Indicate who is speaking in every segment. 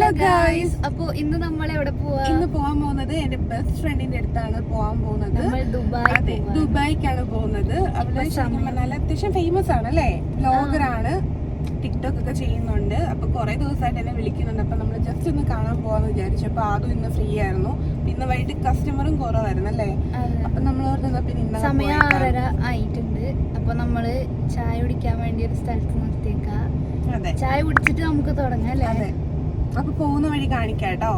Speaker 1: Hello guys. അപ്പൊ ഇന്ന് നമ്മൾ എവിടെ
Speaker 2: പോവാൻ പോകുന്നത് എന്റെ ബെസ്റ്റ് ഫ്രണ്ടിന്റെ അടുത്താണ് പോവാൻ പോകുന്നത്. ദുബായിക്കാണ് പോകുന്നത്. അവിടെ ശരിക്കും പറഞ്ഞാൽ അത്യാവശ്യം ഫേമസ് ആണ് അല്ലേ, വ്ലോഗറാണ്, ടിക്ടോക്ക് ഒക്കെ ചെയ്യുന്നുണ്ട്. അപ്പൊ കുറെ ദിവസമായിട്ട് എന്നെ വിളിക്കുന്നുണ്ട്. അപ്പൊ നമ്മൾ ജസ്റ്റ് ഒന്ന് കാണാൻ പോവാന്ന് വിചാരിച്ചു. അപ്പൊ അതും ഇന്ന് ഫ്രീ ആയിരുന്നു. ഇന്ന് വൈകിട്ട് കസ്റ്റമറും കുറവായിരുന്നു അല്ലേ. അപ്പൊ നമ്മൾ പിന്നെ
Speaker 1: സമയം 6:30 ആയിട്ടുണ്ട്. അപ്പൊ നമ്മള് ചായ കുടിക്കാൻ വേണ്ടി ഒരു സ്ഥലത്ത് നിർത്തിയേക്കാം. ചായ കുടിച്ചിട്ട് നമുക്ക് തുടങ്ങാം അല്ലേ.
Speaker 2: അപ്പൊ പോകുന്ന വഴി കാണിക്കാട്ടോ.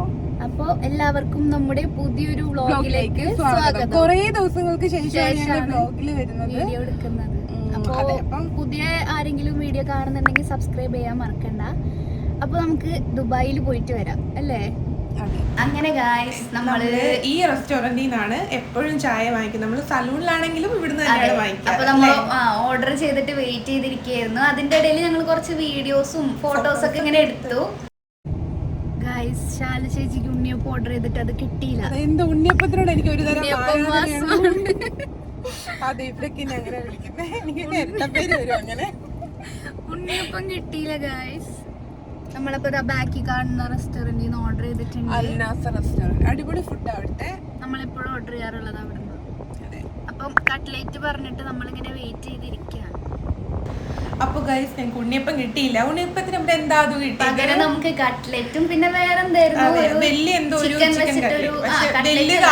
Speaker 1: അപ്പൊ എല്ലാവർക്കും നമ്മുടെ പുതിയൊരു വ്ലോഗിലേക്ക് സ്വാഗതം.
Speaker 2: കുറെ ദിവസങ്ങൾക്ക് ശേഷമാണ് വ്ലോഗിൽ വരുന്നത്,
Speaker 1: വീഡിയോ എടുക്കുന്നത്. അപ്പൊ പുതിയ ആരെങ്കിലും വീഡിയോ കാണുന്നുണ്ടെങ്കിൽ സബ്സ്ക്രൈബ് ചെയ്യാൻ മറക്കണ്ട. അപ്പൊ നമുക്ക് ദുബായിൽ പോയിട്ട് വരാം അല്ലേ. അങ്ങനെ ഗായ്സ്, നമ്മള്
Speaker 2: ഈ റെസ്റ്റോറന്റിൽ നിന്നാണ് എപ്പോഴും ചായ വാങ്ങിക്കുന്നത്. നമ്മള് സലൂണിലാണെങ്കിലും ഇവിടുന്ന് തന്നെയാണ് വാങ്ങിക്കുക.
Speaker 1: അപ്പൊ നമ്മൾ ഓർഡർ ചെയ്തിട്ട് വെയിറ്റ് ചെയ്തിരിക്കുകയായിരുന്നു. അതിന്റെ ഇടയിൽ ഞങ്ങൾ കുറച്ച് വീഡിയോസും ഫോട്ടോസും ഒക്കെ ഇങ്ങനെ എടുത്തു. ഗായ്സ്, ശാല ചേച്ചിക്ക് ഉണ്ണിയപ്പം ഓർഡർ ചെയ്തിട്ട് അത് കിട്ടിയില്ല.
Speaker 2: എന്താ ഉണ്ണിയപ്പത്തിനോട് എനിക്ക് ഒരു തരം
Speaker 1: ഉണ്ണിയപ്പം കിട്ടിയില്ല ഗായ്സ്. നമ്മളപ്പോ ബാക്കി കാണുന്ന റെസ്റ്റോറന്റിൽ നിന്ന് ഓർഡർ ചെയ്തിട്ടുണ്ട്.
Speaker 2: അടിപൊളി ഫുഡ് അവിടുത്തെ.
Speaker 1: നമ്മളെപ്പോഴും ഓർഡർ ചെയ്യാറുള്ളത് അവിടെ നിന്ന്. അപ്പം കട്ട്ലേറ്റ് പറഞ്ഞിട്ട് നമ്മളിങ്ങനെ വെയിറ്റ് ചെയ്തിരിക്കുകയാണ്.
Speaker 2: അപ്പൊ ഗൈസ്, ഞങ്ങൾക്ക് ഉണ്ണിയപ്പം കിട്ടിയില്ല. ഉണ്ണിയപ്പത്തിന് ഇവിടെ എന്താ അത് കിട്ടി,
Speaker 1: പകരം നമുക്ക് കട്ട്ലേറ്റും പിന്നെ വേറെ എന്തായിരുന്നു
Speaker 2: വലിയ എന്തോ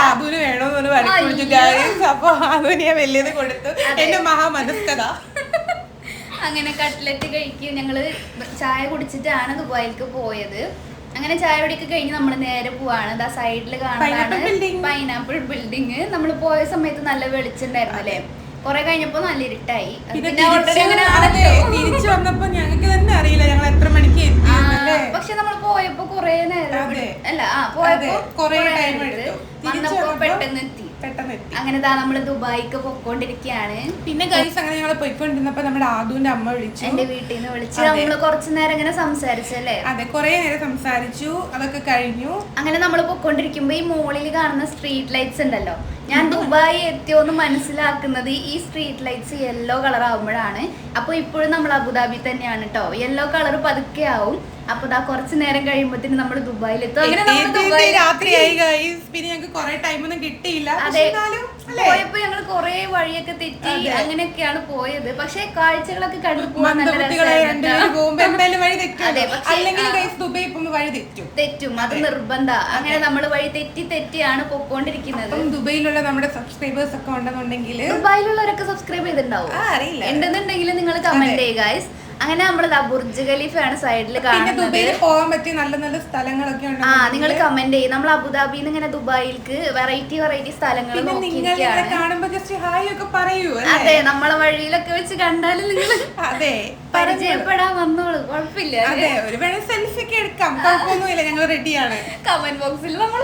Speaker 2: ആദൂന് വേണോന്ന് പറഞ്ഞു ഗൈസ്. അപ്പൊ ആദൂന് വലിയത് കൊടുത്തു. എന്റെ മഹാമനസ്കത.
Speaker 1: അങ്ങനെ കട്ട്ലറ്റ് കഴിക്കും. ഞങ്ങള് ചായ കുടിച്ചിട്ടാണ് ദുബായിലേക്ക് പോയത്. അങ്ങനെ ചായ കുടിയൊക്കെ കഴിഞ്ഞ് നമ്മൾ നേരെ പോവാണ്. ദാ സൈഡിൽ കാണാനാണ് പൈനാപ്പിൾ ബിൽഡിങ്. നമ്മൾ പോയ സമയത്ത് നല്ല വെളിച്ചുണ്ടായിരുന്നു അല്ലേ. കൊറേ കഴിഞ്ഞപ്പോ നല്ല ഇരുട്ടായി.
Speaker 2: തിരിച്ചു വന്നപ്പോ ഞങ്ങൾക്ക് തന്നെ അറിയില്ല ഞങ്ങൾ എത്ര മണിക്ക് എത്തി.
Speaker 1: പക്ഷെ നമ്മൾ പോയപ്പോ കൊറേ നേരം പോയപ്പോ കൊറേ ടൈം വന്നപ്പോ പെട്ടെന്ന് എത്തി. അങ്ങനെ നമ്മള് ദുബായിക്ക് പൊക്കോണ്ടിരിക്കുകയാണ്.
Speaker 2: പിന്നെ ഗൈസ്, അങ്ങനെ ഞങ്ങൾ പോയിക്കൊണ്ടിരുന്നപ്പോ നമ്മുടെ ആദുവിന്റെ അമ്മ വിളിച്ചു,
Speaker 1: എന്റെ വീട്ടിൽ നിന്ന് വിളിച്ച്. നമ്മള് കുറച്ചു നേരം ഇങ്ങനെ സംസാരിച്ചല്ലേ.
Speaker 2: അതെ, കൊറേ നേരം സംസാരിച്ചു. അതൊക്കെ കഴിഞ്ഞു.
Speaker 1: അങ്ങനെ നമ്മൾ പൊക്കോണ്ടിരിക്കുമ്പോ ഈ മോളിൽ കാണുന്ന സ്ട്രീറ്റ് ലൈറ്റ്സ് ഉണ്ടല്ലോ, ഞാൻ ദുബായി എത്തിയോന്ന് മനസ്സിലാക്കുന്നത് ഈ സ്ട്രീറ്റ് ലൈറ്റ്സ് യെല്ലോ കളർ ആവുമ്പോഴാണ്. അപ്പൊ ഇപ്പോഴും നമ്മൾ അബുദാബി തന്നെയാണ് കേട്ടോ. യെല്ലോ കളർ പതുക്കെ ആവും. അപ്പൊ കുറച്ചു നേരം കഴിയുമ്പോഴത്തേന് നമ്മൾ ദുബായിലെത്തും.
Speaker 2: പിന്നെ ഞങ്ങൾക്ക് കുറെ ടൈമൊന്നും കിട്ടിയില്ല.
Speaker 1: അതെ, പോയപ്പോ ഞങ്ങൾ കൊറേ വഴിയൊക്കെ തെറ്റി അങ്ങനെയൊക്കെയാണ് പോയത്. പക്ഷെ കാഴ്ചകളൊക്കെ കണ്ടു പോകാൻ നല്ല തെറ്റും, അത് നിർബന്ധ. അങ്ങനെ നമ്മൾ വഴി തെറ്റിയാണ് പൊക്കോണ്ടിരിക്കുന്നത്.
Speaker 2: ദുബായിലുള്ള നമ്മുടെ സബ്സ്ക്രൈബേഴ്സ് ഒക്കെ ഉണ്ടെന്നുണ്ടെങ്കിൽ,
Speaker 1: ദുബായിലുള്ളവരൊക്കെ സബ്സ്ക്രൈബ് ചെയ്തിട്ടുണ്ടാവും. ഉണ്ടെന്നുണ്ടെങ്കിൽ നിങ്ങൾ കമന്റ് ചെയ്യുക ഗൈസ്. അങ്ങനെ നമ്മള് ബുർജ് ഖലീഫയാണ് സൈഡിൽ കാണുന്നത്.
Speaker 2: പോകാൻ പറ്റിയ നല്ല നല്ല സ്ഥലങ്ങളൊക്കെ ഉണ്ട്.
Speaker 1: നിങ്ങൾ കമന്റ് ചെയ്യും. നമ്മൾ അബുദാബിന്ന് ഇങ്ങനെ ദുബായിലേക്ക് വെറൈറ്റി സ്ഥലങ്ങൾ അതെ, നമ്മളെ വഴിയിലൊക്കെ വെച്ച് കണ്ടാലും നിങ്ങൾ പരിചയപ്പെടാൻ വന്നോളൂ, കുഴപ്പമില്ല.
Speaker 2: സെൽഫി ഒക്കെ എടുക്കാം, കുഴപ്പമൊന്നുമില്ല, ഞങ്ങൾ റെഡിയാണ്.
Speaker 1: കമന്റ് ബോക്സിൽ നമ്മൾ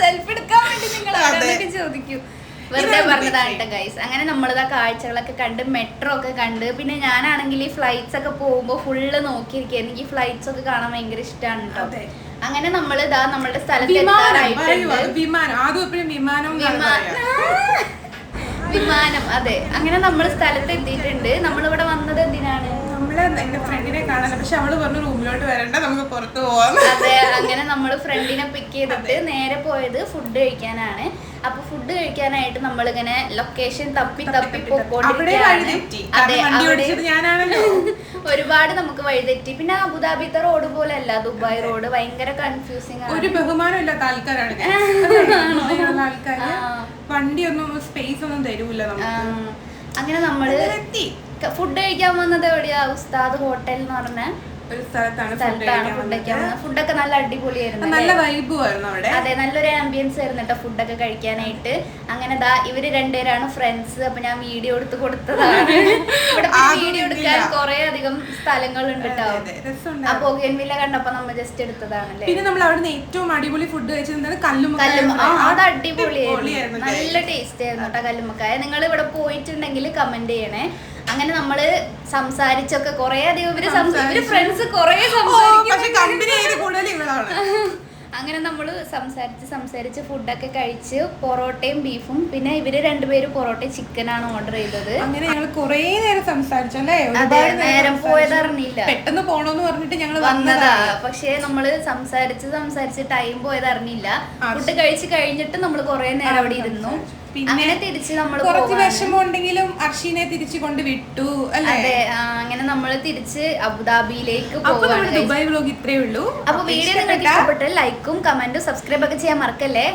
Speaker 1: സെൽഫി എടുക്കാൻ വേണ്ടി നിങ്ങൾ ചോദിക്കും. വെറുതെ പറഞ്ഞതാണ് ഗൈസ്. അങ്ങനെ നമ്മളിതാ കാഴ്ചകളൊക്കെ കണ്ട്, മെട്രോ ഒക്കെ കണ്ട്. പിന്നെ ഞാനാണെങ്കിൽ ഈ ഫ്ലൈറ്റ്സ് ഒക്കെ പോകുമ്പോ ഫുള്ള് നോക്കിയിരിക്കുകയായിരുന്നു. എനിക്ക് ഫ്ലൈറ്റ്സ് ഒക്കെ കാണാൻ ഭയങ്കര ഇഷ്ടമാണ് കേട്ടോ. അങ്ങനെ നമ്മൾ നമ്മളുടെ സ്ഥലത്ത് വിമാനം. അതെ, അങ്ങനെ നമ്മൾ സ്ഥലത്ത് എത്തിയിട്ടുണ്ട്. നമ്മളിവിടെ വന്നത് എന്തിനാണ്?
Speaker 2: എന്റെ ഫ്രണ്ടിനെ കാണാൻ. പക്ഷെ അവള് പറഞ്ഞു റൂമിലോട്ട് വരണ്ട, നമുക്ക് പുറത്ത് പോവാം.
Speaker 1: അതെ, അങ്ങനെ നമ്മള് ഫ്രണ്ടിനെ പിക്ക് ചെയ്തിട്ട് നേരെ പോയത് ഫുഡ് കഴിക്കാനാണ്. അപ്പൊ ഫുഡ് കഴിക്കാനായിട്ട് നമ്മളിങ്ങനെ ലൊക്കേഷൻ തപ്പി പോയിക്കൊണ്ടിരിക്കുകയാണ്. അതെ, ഒരുപാട് നമുക്ക് വഴിതെറ്റി. പിന്നെ അബുദാബിത്തെ റോഡ് പോലെ അല്ല ദുബായ് റോഡ്, ഭയങ്കര കൺഫ്യൂസിങ് ആണ്.
Speaker 2: ഒരു ബഹുമാനമില്ലാത്ത ആൾക്കാരാണ് വണ്ടിയൊന്നും സ്പേസ് ഒന്നും തരൂല നമുക്ക്.
Speaker 1: അങ്ങനെ നമ്മള് ഫുഡ് കഴിക്കാൻ വന്നത് എവിടെയാ? ഉസ്താദ് ഹോട്ടൽ എന്ന് പറഞ്ഞ
Speaker 2: ഒരു സ്ഥലത്താണ്
Speaker 1: ഫുഡ് കഴിക്കാൻ വന്നത്. ഫുഡൊക്കെ നല്ല അടിപൊളിയായിരുന്നു,
Speaker 2: നല്ല വൈബുമായിരുന്നു അവിടെ.
Speaker 1: അതെ, നല്ലൊരു ആംബിയൻസ് ആയിരുന്നു കേട്ടോ ഫുഡൊക്കെ കഴിക്കാനായിട്ട്. അങ്ങനെ ഇവര് രണ്ടുപേരാണ് ഫ്രണ്ട്സ്. അപ്പൊ ഞാൻ വീഡിയോ എടുത്ത് കൊടുത്തതാണ്. ഇവിടെ വീഡിയോ എടുക്കാൻ കുറെ അധികം സ്ഥലങ്ങളുണ്ട് കേട്ടോ. ആ ബോഗൻവില്ല കണ്ടപ്പോ നമ്മൾ ജസ്റ്റ് എടുത്തതാണല്ലേ.
Speaker 2: പിന്നെ നമ്മൾ അവിടെ ഏറ്റവും അടിപൊളി ഫുഡ് കഴിച്ചത്
Speaker 1: കല്ലുമ്മക്കായ. അത് അടിപൊളിയായിരുന്നു, നല്ല ടേസ്റ്റ് ആയിരുന്നു കേട്ടോ കല്ലുമ്മക്കായ. നിങ്ങൾ ഇവിടെ പോയിട്ടുണ്ടെങ്കിൽ കമന്റ് ചെയ്യണേ. അങ്ങനെ നമ്മള് സംസാരിച്ചൊക്കെ കൊറേ അധികം ഇവര് ഫ്രണ്ട്സ് കൊറേ സംസാരിക്കും.
Speaker 2: അങ്ങനെ
Speaker 1: നമ്മള് സംസാരിച്ച് ഫുഡൊക്കെ കഴിച്ച് പൊറോട്ടയും ബീഫും, പിന്നെ ഇവര് രണ്ടുപേരും പൊറോട്ടയും ചിക്കനാണ് ഓർഡർ ചെയ്തത്.
Speaker 2: അങ്ങനെ ഞങ്ങൾ കുറേ നേരം സംസാരിച്ചു അല്ലേ,
Speaker 1: നേരം പോയത് അറിഞ്ഞില്ല.
Speaker 2: പെട്ടെന്ന് പോണോന്ന് പറഞ്ഞിട്ട് ഞങ്ങൾ
Speaker 1: വന്നതാ. പക്ഷെ നമ്മള് സംസാരിച്ച് ടൈം പോയത് അറിഞ്ഞില്ല. ഫുഡ് കഴിച്ച് കഴിഞ്ഞിട്ട് നമ്മൾ കുറെ നേരം അവിടെ ഇരുന്നു. പിന്നെ തിരിച്ച് നമ്മൾ
Speaker 2: കുറച്ച് വിഷമം ഉണ്ടെങ്കിലും അർഷീനെ തിരിച്ചു കൊണ്ട് വിട്ടു അല്ലേ.
Speaker 1: അതെ, അങ്ങനെ നമ്മൾ തിരിച്ച് അബുദാബിയിലേക്ക്
Speaker 2: ദുബായ് വ്ലോഗ് ഇത്രയേ ഉള്ളൂ.
Speaker 1: അപ്പൊ വീഡിയോ നിങ്ങൾക്ക് ഇഷ്ടപ്പെട്ടാൽ ലൈക്കും കമന്റും സബ്സ്ക്രൈബ് ഒക്കെ ചെയ്യാൻ മറക്കല്ലേ.